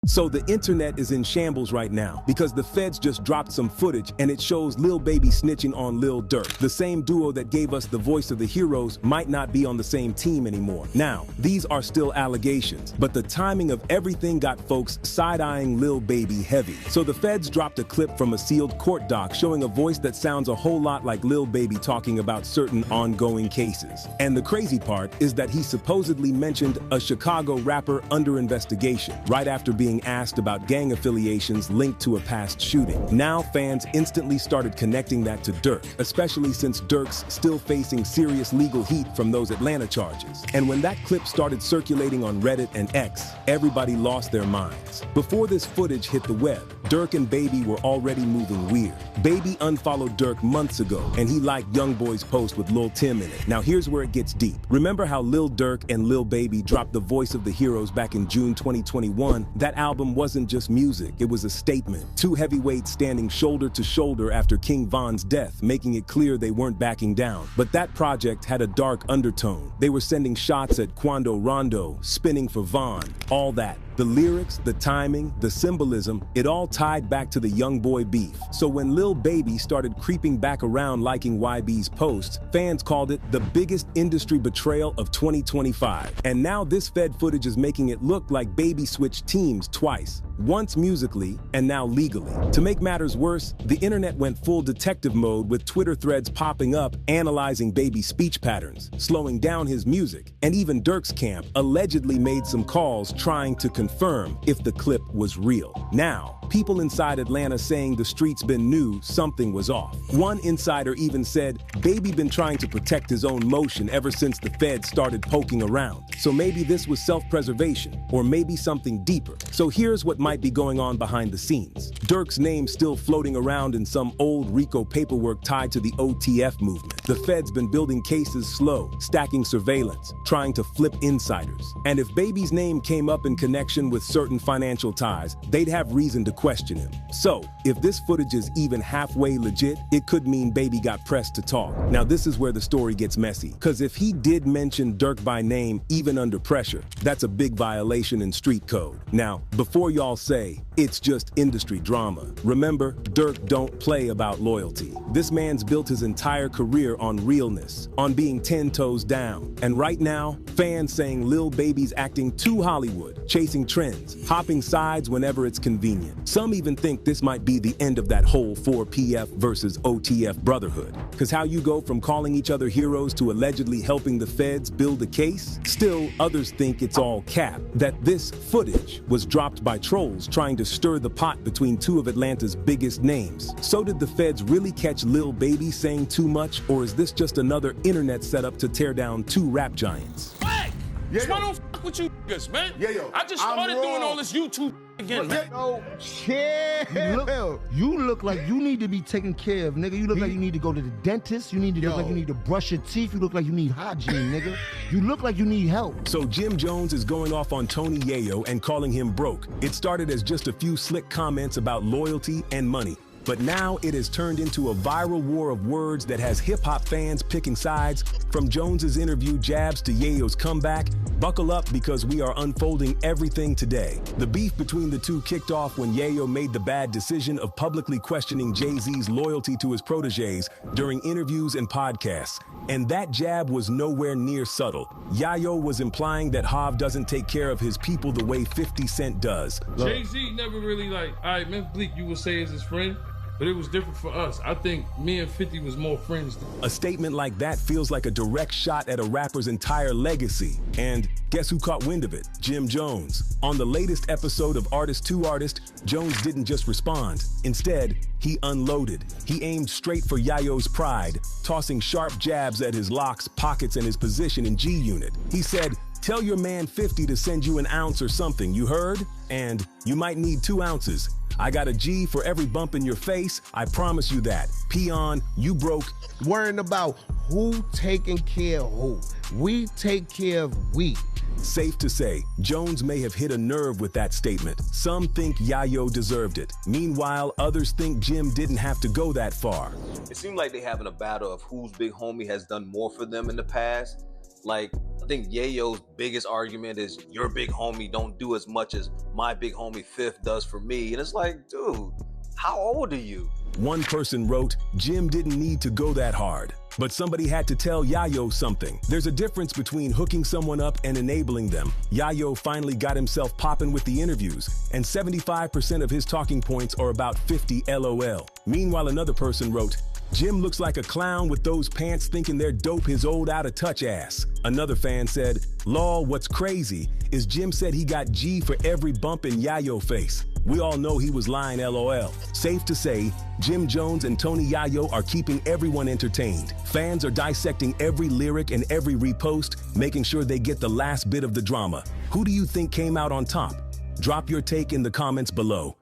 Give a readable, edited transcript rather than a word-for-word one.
So the internet is in shambles right now because the feds just dropped some footage and it shows Lil Baby snitching on Lil Durk. The same duo that gave us the voice of the heroes might not be on the same team anymore. Now, these are still allegations, but the timing of everything got folks side-eyeing Lil Baby heavy. So the feds dropped a clip from a sealed court doc showing a voice that sounds a whole lot like Lil Baby talking about certain ongoing cases. And the crazy part is that he supposedly mentioned a Chicago rapper under investigation right after being asked about gang affiliations linked to a past shooting. Now fans instantly started connecting that to Durk, especially since Durk's still facing serious legal heat from those Atlanta charges. And when that clip started circulating on Reddit and X, everybody lost their minds. Before this footage hit the web, Durk and Baby were already moving weird. Baby unfollowed Durk months ago, and he liked YoungBoy's post with Lil Tim in it. Now here's where it gets deep. Remember how Lil Durk and Lil Baby dropped The Voice of the Heroes back in June 2021? That album wasn't just music, it was a statement. Two heavyweights standing shoulder to shoulder after King Von's death, making it clear they weren't backing down. But that project had a dark undertone. They were sending shots at Quando Rondo, spinning for Von, all that. The lyrics, the timing, the symbolism, it all tied back to the YoungBoy beef. So when Lil Baby started creeping back around liking YB's posts, fans called it the biggest industry betrayal of 2025. And now this Fed footage is making it look like Baby switched teams twice. Once musically, and now legally. To make matters worse, the internet went full detective mode with Twitter threads popping up, analyzing Baby's speech patterns, slowing down his music, and even Durk's camp allegedly made some calls trying to confirm if the clip was real. Now, people inside Atlanta saying the streets been knew something was off. One insider even said Baby been trying to protect his own motion ever since the feds started poking around. So maybe this was self-preservation, or maybe something deeper. So here's what might be going on behind the scenes. Durk's name still floating around in some old RICO paperwork tied to the OTF movement. The feds been building cases slow, stacking surveillance, trying to flip insiders. And if Baby's name came up in connection with certain financial ties, they'd have reason to question him. So, if this footage is even halfway legit, it could mean Baby got pressed to talk. Now this is where the story gets messy, because if he did mention Durk by name even under pressure, that's a big violation in street code. Now, before y'all say it's just industry drama, remember, Durk don't play about loyalty. This man's built his entire career on realness, on being 10 toes down. And right now, fans saying Lil Baby's acting too Hollywood, chasing trends, hopping sides whenever it's convenient. Some even think this might be the end of that whole 4PF versus OTF brotherhood. Cause how you go from calling each other heroes to allegedly helping the feds build a case? Still, others think it's all cap, that this footage was dropped by trolls trying to stir the pot between two of Atlanta's biggest names. So did the feds really catch Lil Baby saying too much, or is this just another internet setup to tear down two rap giants? Hey! That's why I don't fuck with you niggas, man. Yayo, I just started doing all this YouTube again, man. Oh, chill. You look like you need to be taken care of, nigga. You look like you need to go to the dentist. You need to look like you need to brush your teeth. You look like you need hygiene, nigga. You look like you need help. So Jim Jones is going off on Tony Yayo and calling him broke. It started as just a few slick comments about loyalty and money. But now it has turned into a viral war of words that has hip-hop fans picking sides. From Jones's interview jabs to Yayo's comeback, buckle up because we are unfolding everything today. The beef between the two kicked off when Yayo made the bad decision of publicly questioning Jay-Z's loyalty to his proteges during interviews and podcasts. And that jab was nowhere near subtle. Yayo was implying that Hav doesn't take care of his people the way 50 Cent does. Jay-Z never really all right, man, Bleak, you would say is his friend. But it was different for us. I think me and 50 was more friends. A statement like that feels like a direct shot at a rapper's entire legacy. And guess who caught wind of it? Jim Jones. On the latest episode of Artist to Artist, Jones didn't just respond. Instead, he unloaded. He aimed straight for Yayo's pride, tossing sharp jabs at his locks, pockets, and his position in G Unit. He said, "Tell your man 50 to send you an ounce or something, you heard? And you might need 2 ounces. I got a G for every bump in your face, I promise you that. Peon, you broke." Worrying about who taking care of who. We take care of we. Safe to say, Jones may have hit a nerve with that statement. Some think Yayo deserved it. Meanwhile, others think Jim didn't have to go that far. It seemed like they having a battle of whose big homie has done more for them in the past. Like, I think Yayo's biggest argument is your big homie don't do as much as my big homie Fifth does for me. And it's like, dude, how old are you? One person wrote, Jim didn't need to go that hard. But somebody had to tell Yayo something. There's a difference between hooking someone up and enabling them. Yayo finally got himself popping with the interviews, and 75% of his talking points are about 50 LOL. Meanwhile, another person wrote, Jim looks like a clown with those pants thinking they're dope his old out-of-touch ass. Another fan said, lol, what's crazy is Jim said he got G for every bump in Yayo face. We all know he was lying, LOL. Safe to say, Jim Jones and Tony Yayo are keeping everyone entertained. Fans are dissecting every lyric and every repost, making sure they get the last bit of the drama. Who do you think came out on top? Drop your take in the comments below.